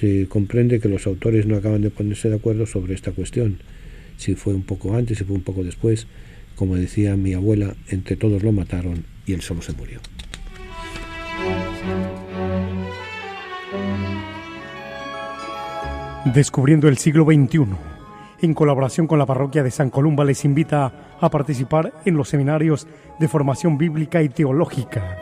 Se comprende que los autores no acaban de ponerse de acuerdo sobre esta cuestión, si fue un poco antes, si fue un poco después. Como decía mi abuela, entre todos lo mataron y él solo se murió. Descubriendo el siglo XXI, en colaboración con la parroquia de San Columba, les invita a participar en los seminarios de formación bíblica y teológica.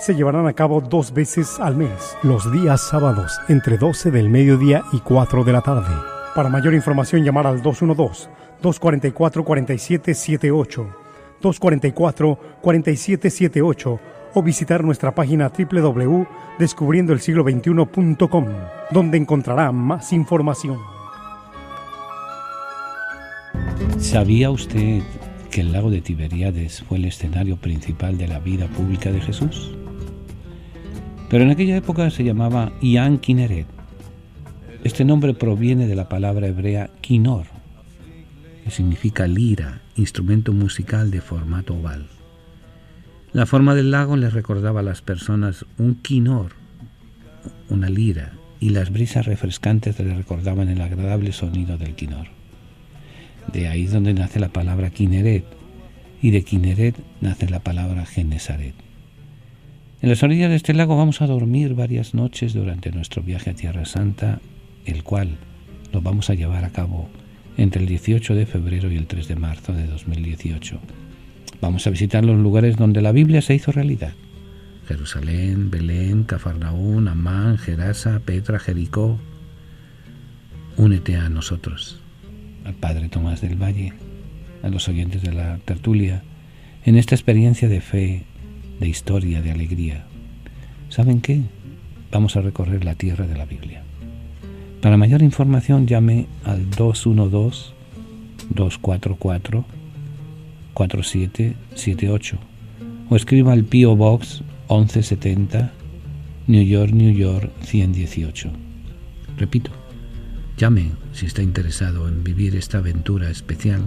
Se llevarán a cabo 2 veces al mes, los días sábados, entre 12 del mediodía y 4 de la tarde. Para mayor información, llamar al 212-244-4778, 244-4778 o visitar nuestra página www.descubriendoelsiglo21.com, donde encontrará más información. ¿Sabía usted que el lago de Tiberíades fue el escenario principal de la vida pública de Jesús? Pero en aquella época se llamaba Ian Kinneret. Este nombre proviene de la palabra hebrea kinor, que significa lira, instrumento musical de formato oval. La forma del lago les recordaba a las personas un kinor, una lira, y las brisas refrescantes les recordaban el agradable sonido del kinor. De ahí es donde nace la palabra Kinneret, y de Kinneret nace la palabra Genesaret. En las orillas de este lago vamos a dormir varias noches durante nuestro viaje a Tierra Santa, el cual lo vamos a llevar a cabo entre el 18 de febrero y el 3 de marzo de 2018. Vamos a visitar los lugares donde la Biblia se hizo realidad: Jerusalén, Belén, Cafarnaún, Amán, Gerasa, Petra, Jericó. Únete a nosotros, al Padre Tomás del Valle, a los oyentes de la tertulia, en esta experiencia de fe, de historia, de alegría. ¿Saben qué? Vamos a recorrer la tierra de la Biblia. Para mayor información llame al 212-244-4778 o escriba al P.O. Box 1170, New York, New York 118. Repito, llame si está interesado en vivir esta aventura especial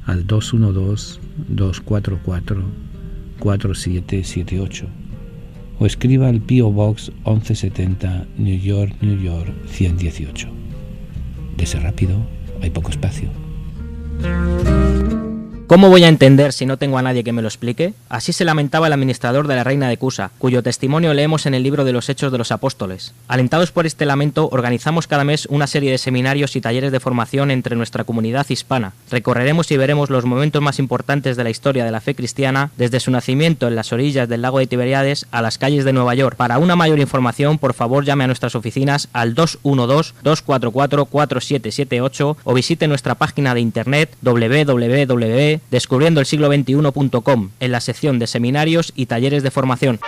al 212-244-4778 o escriba al P.O. Box 1170, New York, New York 118. Dese rápido, hay poco espacio. ¿Cómo voy a entender si no tengo a nadie que me lo explique? Así se lamentaba el administrador de la reina de Cusa, cuyo testimonio leemos en el libro de los Hechos de los Apóstoles. Alentados por este lamento, organizamos cada mes una serie de seminarios y talleres de formación entre nuestra comunidad hispana. Recorreremos y veremos los momentos más importantes de la historia de la fe cristiana, desde su nacimiento en las orillas del lago de Tiberíades a las calles de Nueva York. Para una mayor información, por favor llame a nuestras oficinas al 212-244-4778 o visite nuestra página de internet www.descubriendoelsiglo21.com en la sección de seminarios y talleres de formación.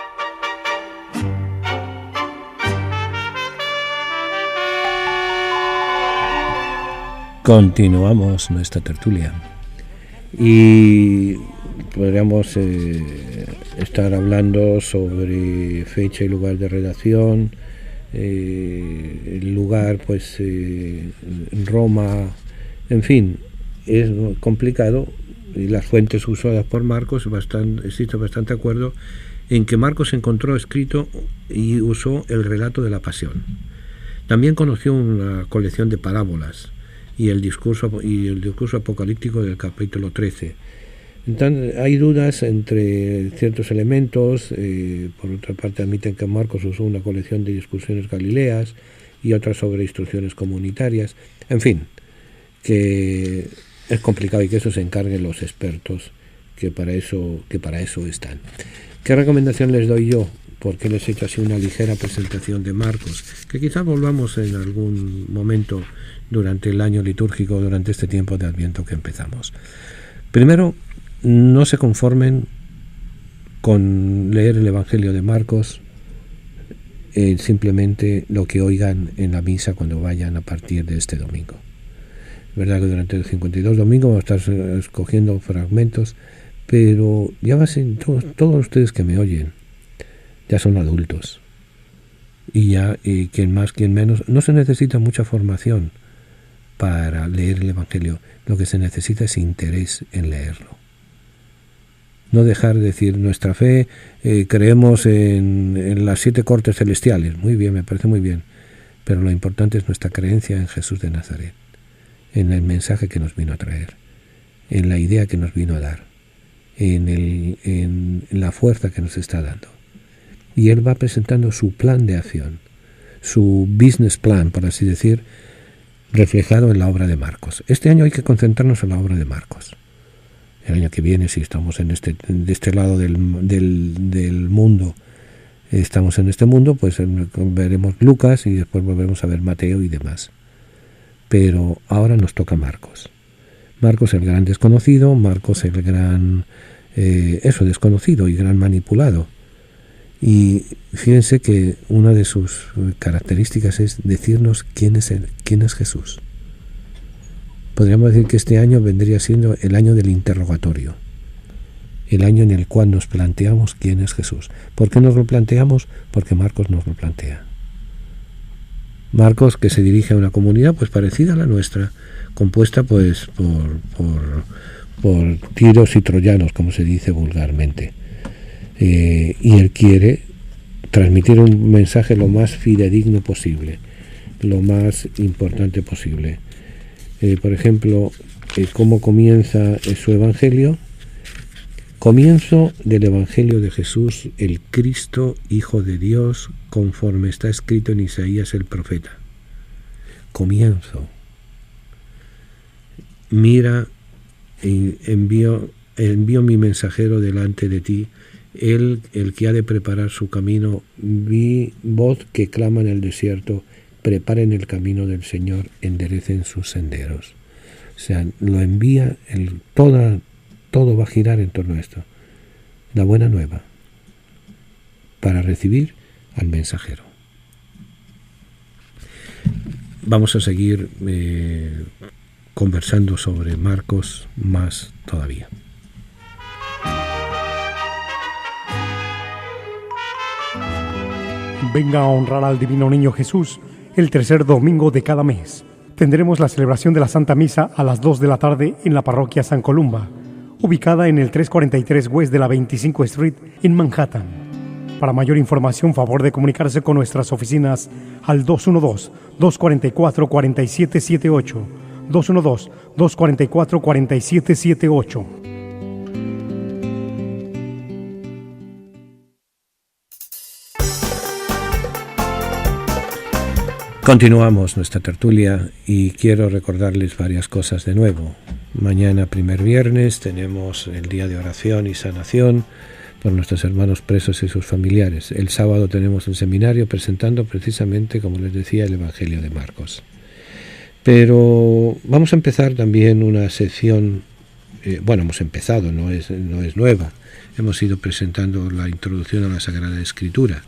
Continuamos nuestra tertulia y podríamos estar hablando sobre fecha y lugar de redacción, el lugar pues en Roma, en fin, es complicado. Y las fuentes usadas por Marcos, existe bastante acuerdo en que Marcos encontró escrito y usó el relato de la pasión. También conoció una colección de parábolas y el discurso apocalíptico del capítulo 13. Entonces, hay dudas entre ciertos elementos. Por otra parte, admiten que Marcos usó una colección de discusiones galileas y otras sobre instrucciones comunitarias. En fin, que es complicado y que eso se encarguen los expertos que para eso están. ¿Qué recomendación les doy yo? Porque les he hecho así una ligera presentación de Marcos, que quizás volvamos en algún momento durante el año litúrgico, durante este tiempo de Adviento que empezamos. Primero, no se conformen con leer el Evangelio de Marcos, simplemente lo que oigan en la misa cuando vayan a partir de este domingo. Es verdad que durante el 52 domingo vamos a estar escogiendo fragmentos, pero ya todos ustedes que me oyen ya son adultos y quien más, quien menos, no se necesita mucha formación para leer el Evangelio. Lo que se necesita es interés en leerlo. No dejar de decir nuestra fe, creemos en las 7 cortes celestiales. Muy bien, me parece muy bien, pero lo importante es nuestra creencia en Jesús de Nazaret, en el mensaje que nos vino a traer, en la idea que nos vino a dar, en la fuerza que nos está dando. Y él va presentando su plan de acción, su business plan, por así decir, reflejado en la obra de Marcos. Este año hay que concentrarnos en la obra de Marcos. El año que viene, si estamos de este lado del mundo, estamos en este mundo, pues veremos Lucas y después volveremos a ver Mateo y demás. Pero ahora nos toca Marcos. Marcos el gran desconocido, Marcos el gran desconocido y gran manipulado. Y fíjense que una de sus características es decirnos quién es Jesús. Podríamos decir que este año vendría siendo el año del interrogatorio, el año en el cual nos planteamos quién es Jesús. ¿Por qué nos lo planteamos? Porque Marcos nos lo plantea. Marcos, que se dirige a una comunidad pues parecida a la nuestra, compuesta pues por tiros y troyanos, como se dice vulgarmente. Y él quiere transmitir un mensaje lo más fidedigno posible, lo más importante posible. Por ejemplo, ¿cómo comienza su evangelio? Comienzo del evangelio de Jesús, el Cristo, Hijo de Dios, conforme está escrito en Isaías el profeta. Comienzo. Mira, envío mi mensajero delante de ti, él, el que ha de preparar su camino. Vi voz que clama en el desierto, preparen el camino del Señor, enderecen sus senderos. O sea, lo envía, todo va a girar en torno a esto. La buena nueva, para recibir al mensajero. Vamos a seguir conversando sobre Marcos más todavía. Venga a honrar al Divino Niño Jesús el tercer domingo de cada mes. Tendremos la celebración de la Santa Misa a las 2 de la tarde en la parroquia San Columba, ubicada en el 343 West de la 25 Street en Manhattan. Para mayor información, favor de comunicarse con nuestras oficinas al 212-244-4778, 212-244-4778. Continuamos nuestra tertulia y quiero recordarles varias cosas de nuevo. Mañana, primer viernes, tenemos el día de oración y sanación por nuestros hermanos presos y sus familiares. El sábado tenemos un seminario presentando precisamente, como les decía, el Evangelio de Marcos. Pero vamos a empezar también una sección, hemos empezado, no es nueva. Hemos ido presentando la introducción a la Sagrada Escritura,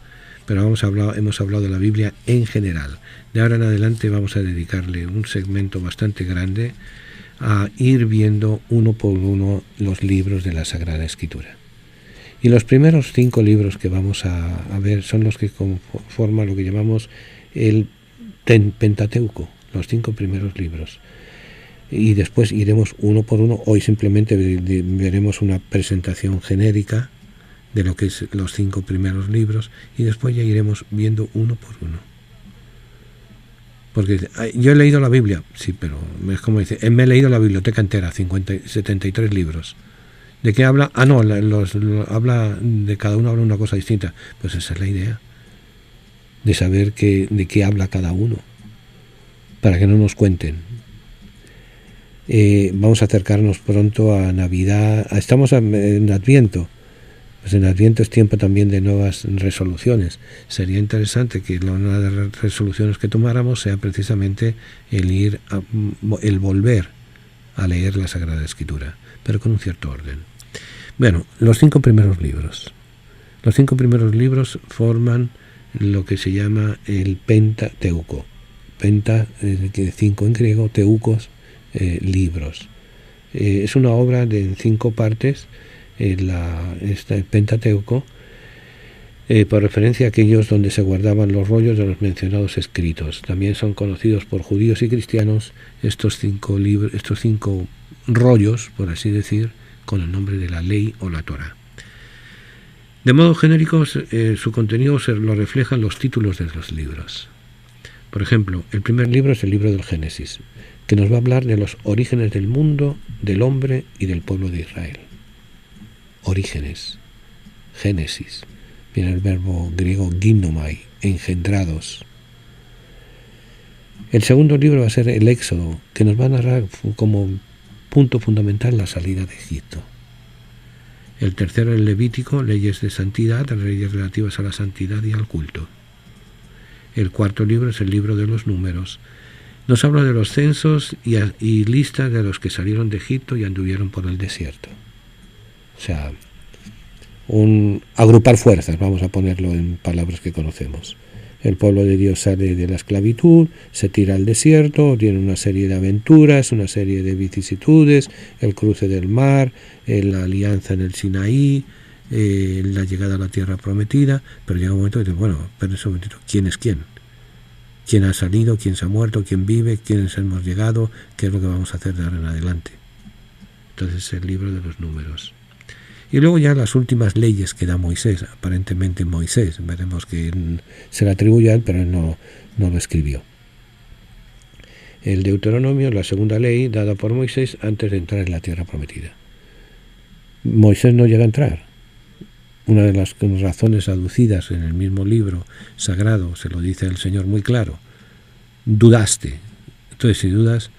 pero hemos hablado de la Biblia en general. De ahora en adelante vamos a dedicarle un segmento bastante grande a ir viendo uno por uno los libros de la Sagrada Escritura. Y los primeros 5 libros que vamos a ver son los que conforman lo que llamamos el Pentateuco, los 5 primeros libros. Y después iremos uno por uno. Hoy simplemente veremos una presentación genérica de lo que es los 5 primeros libros y después ya iremos viendo uno por uno. Porque yo he leído la Biblia, sí, pero es como dice, me he leído la biblioteca entera, 73 libros. ¿De qué habla? Habla de cada uno, habla una cosa distinta. Pues esa es la idea, de saber de qué habla cada uno, para que no nos cuenten. Vamos a acercarnos pronto a Navidad, estamos en Adviento. Pues en Adviento es tiempo también de nuevas resoluciones. Sería interesante que una de las resoluciones que tomáramos sea precisamente el volver a leer la Sagrada Escritura, pero con un cierto orden. Bueno, los 5 primeros libros. Los 5 primeros libros forman lo que se llama el Pentateuco. Penta, 5 en griego, teucos, libros. Es una obra de 5 partes. El Pentateuco, por referencia a aquellos donde se guardaban los rollos de los mencionados escritos. También son conocidos por judíos y cristianos estos 5 rollos, por así decir, con el nombre de la ley o la Torá. De modo genérico, su contenido se lo reflejan los títulos de los libros. Por ejemplo, el primer libro es el libro del Génesis, que nos va a hablar de los orígenes del mundo, del hombre y del pueblo de Israel. Orígenes, Génesis, viene el verbo griego ginomai, engendrados. El segundo libro va a ser el Éxodo, que nos va a narrar como punto fundamental la salida de Egipto. El tercero, el Levítico, leyes de santidad, leyes relativas a la santidad y al culto. El cuarto libro es el libro de los números. Nos habla de los censos y listas de los que salieron de Egipto y anduvieron por el desierto. O sea, agrupar fuerzas, vamos a ponerlo en palabras que conocemos. El pueblo de Dios sale de la esclavitud, se tira al desierto, tiene una serie de aventuras, una serie de vicisitudes, el cruce del mar, la alianza en el Sinaí, la llegada a la tierra prometida, pero llega un momento que dice, bueno, pero en ese momentito, ¿quién es quién? ¿Quién ha salido? ¿Quién se ha muerto? ¿Quién vive? ¿Quiénes hemos llegado? ¿Qué es lo que vamos a hacer de ahora en adelante? Entonces el libro de los números. Y luego ya las últimas leyes que da Moisés, aparentemente Moisés, veremos que se le atribuye a él, pero él no lo escribió. El Deuteronomio, la segunda ley dada por Moisés antes de entrar en la tierra prometida. Moisés no llega a entrar. Una de las razones aducidas en el mismo libro sagrado, se lo dice el Señor muy claro, dudaste. Entonces si dudas,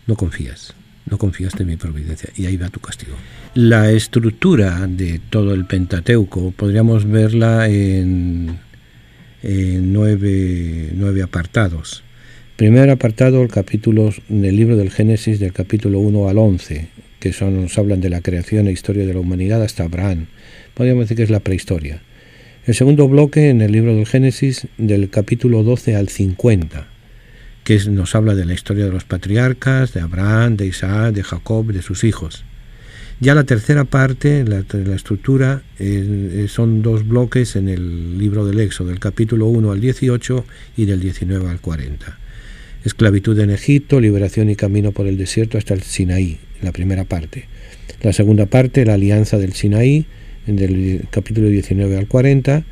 no confías. No confiaste en mi providencia, y ahí va tu castigo. La estructura de todo el Pentateuco podríamos verla en 9 apartados. Primer apartado, el capítulo del libro del Génesis, del capítulo 1 al 11, que nos hablan de la creación e historia de la humanidad hasta Abraham. Podríamos decir que es la prehistoria. El segundo bloque, en el libro del Génesis, del capítulo 12 al 50. Que nos habla de la historia de los patriarcas, de Abraham, de Isaac, de Jacob, de sus hijos. Ya la tercera parte, la estructura, son 2 bloques en el libro del Éxodo, del capítulo 1 al 18 y del 19 al 40. Esclavitud en Egipto, liberación y camino por el desierto hasta el Sinaí, la primera parte. La segunda parte, la alianza del Sinaí, del capítulo 19 al 40,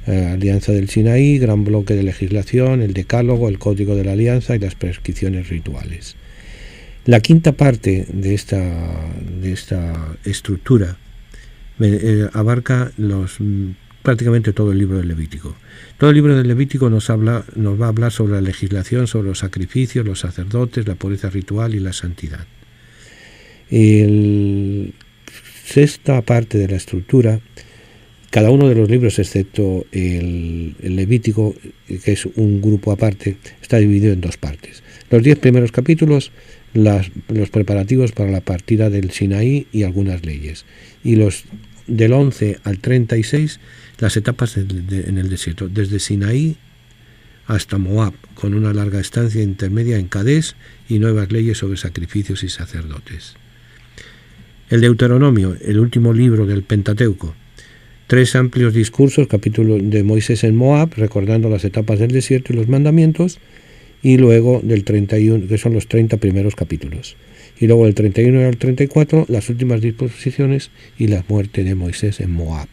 alianza del Sinaí, gran bloque de legislación, el decálogo, el código de la alianza y las prescripciones rituales. La quinta parte de esta estructura abarca prácticamente todo el libro del Levítico. Todo el libro del Levítico nos va a hablar sobre la legislación, sobre los sacrificios, los sacerdotes, la pureza ritual y la santidad. Sexta parte de la estructura, cada uno de los libros, excepto el Levítico, que es un grupo aparte, está dividido en 2 partes. Los 10 primeros capítulos, los preparativos para la partida del Sinaí y algunas leyes. Y los del 11 al 36, las etapas en el desierto, desde Sinaí hasta Moab, con una larga estancia intermedia en Cadés y nuevas leyes sobre sacrificios y sacerdotes. El Deuteronomio, el último libro del Pentateuco, 3 amplios discursos, capítulo de Moisés en Moab, recordando las etapas del desierto y los mandamientos, y luego del 31, que son los 30 primeros capítulos. Y luego del 31 al 34, las últimas disposiciones y la muerte de Moisés en Moab.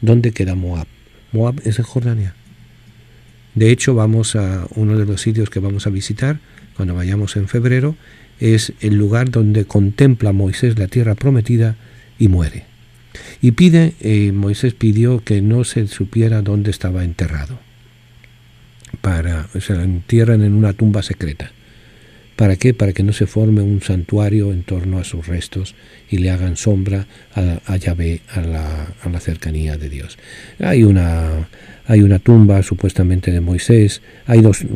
¿Dónde queda Moab? Moab es en Jordania. De hecho, vamos a uno de los sitios que vamos a visitar cuando vayamos en febrero, es el lugar donde contempla Moisés la tierra prometida y muere. Y Moisés pidió que no se supiera dónde estaba enterrado. Se lo entierran en una tumba secreta. ¿Para qué? Para que no se forme un santuario en torno a sus restos y le hagan sombra a Yahvé, a la cercanía de Dios. Hay una tumba supuestamente de Moisés.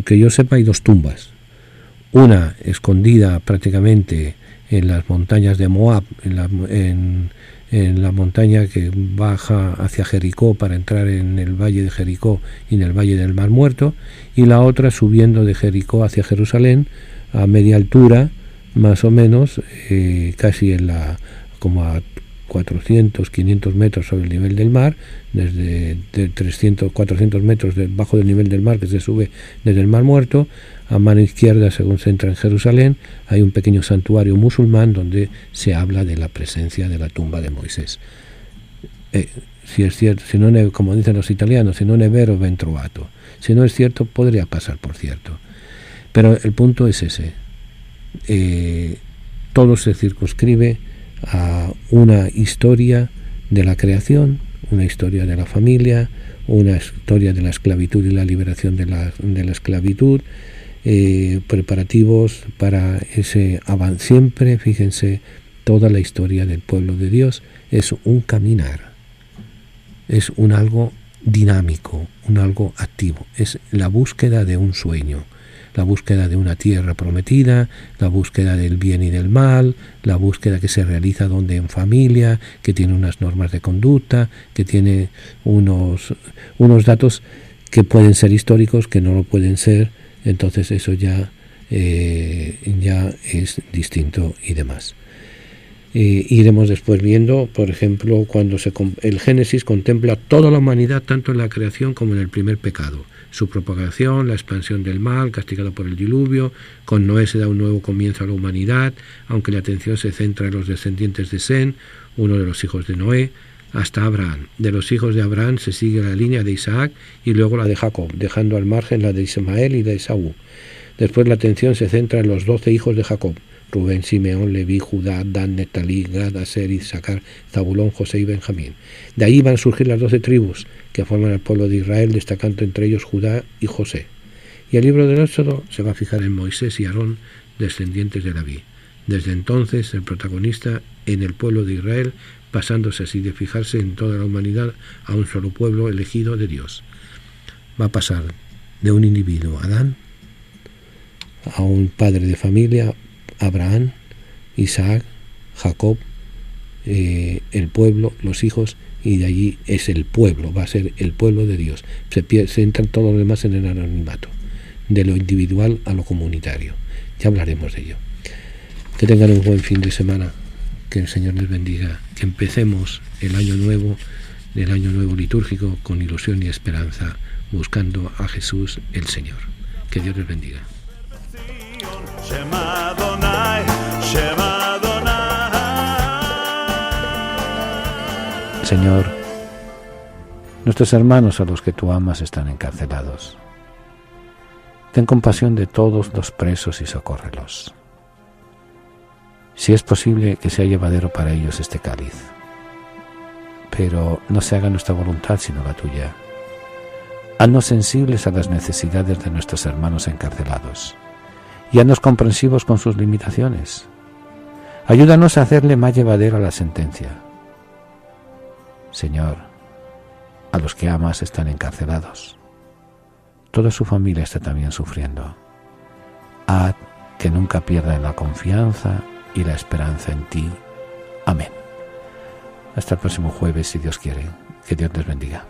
Que yo sepa, hay 2 tumbas. Una escondida prácticamente en las montañas de Moab, en la montaña que baja hacia Jericó para entrar en el valle de Jericó y en el valle del Mar Muerto, y la otra subiendo de Jericó hacia Jerusalén a media altura, más o menos, casi como a 400, 500 metros sobre el nivel del mar, desde 300, 400 metros debajo del nivel del mar, que se sube desde el Mar Muerto. A mano izquierda, según se entra en Jerusalén, hay un pequeño santuario musulmán donde se habla de la presencia de la tumba de Moisés. Si es cierto, como dicen los italianos, si non è vero ben trovato. Si no es cierto, podría pasar por cierto. Pero el punto es ese. Todo se circunscribe a una historia de la creación, una historia de la familia, una historia de la esclavitud y la liberación de la esclavitud, preparativos para ese avance. Siempre, fíjense, toda la historia del pueblo de Dios es un caminar, es algo dinámico, algo activo, es la búsqueda de un sueño. la búsqueda de una tierra prometida, la búsqueda del bien y del mal, la búsqueda que se realiza donde en familia, que tiene unas normas de conducta, que tiene unos datos que pueden ser históricos, que no lo pueden ser, entonces eso ya es distinto y demás. Iremos después viendo, por ejemplo, cuando el Génesis contempla toda la humanidad, tanto en la creación como en el primer pecado, su propagación, la expansión del mal, castigado por el diluvio. Con Noé se da un nuevo comienzo a la humanidad, aunque la atención se centra en los descendientes de Sem, uno de los hijos de Noé, hasta Abraham. De los hijos de Abraham se sigue la línea de Isaac y luego la de Jacob, dejando al margen la de Ismael y de Esaú. Después la atención se centra en los 12 hijos de Jacob: Rubén, Simeón, Leví, Judá, Dan, Neftalí, Gad, Aser, Issacar, Zabulón, José y Benjamín. De ahí van a surgir las 12 tribus que forman el pueblo de Israel, destacando entre ellos Judá y José. Y el libro del Éxodo se va a fijar en Moisés y Aarón, descendientes de Leví. Desde entonces el protagonista en el pueblo de Israel, pasándose así de fijarse en toda la humanidad a un solo pueblo elegido de Dios. Va a pasar de un individuo, Adán, a un padre de familia, Abraham, Isaac, Jacob, el pueblo, los hijos, y de allí es el pueblo, va a ser el pueblo de Dios. Se entran todos los demás en el anonimato, de lo individual a lo comunitario. Ya hablaremos de ello. Que tengan un buen fin de semana, que el Señor les bendiga, que empecemos el año nuevo litúrgico con ilusión y esperanza, buscando a Jesús el Señor. Que Dios les bendiga. Shema Adonai, Shema Adonai. Señor, nuestros hermanos a los que tú amas están encarcelados. Ten compasión de todos los presos y socórrelos. Si es posible, que sea llevadero para ellos este cáliz, pero no se haga nuestra voluntad sino la tuya. Haznos sensibles a las necesidades de nuestros hermanos encarcelados y haznos comprensivos con sus limitaciones. Ayúdanos a hacerle más llevadera la sentencia. Señor, a los que amas están encarcelados. Toda su familia está también sufriendo. Haz que nunca pierdan la confianza y la esperanza en ti. Amén. Hasta el próximo jueves, si Dios quiere. Que Dios les bendiga.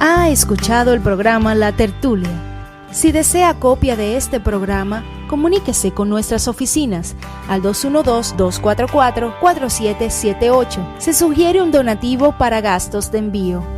Ha escuchado el programa La Tertulia. Si desea copia de este programa, comuníquese con nuestras oficinas al 212-244-4778. Se sugiere un donativo para gastos de envío.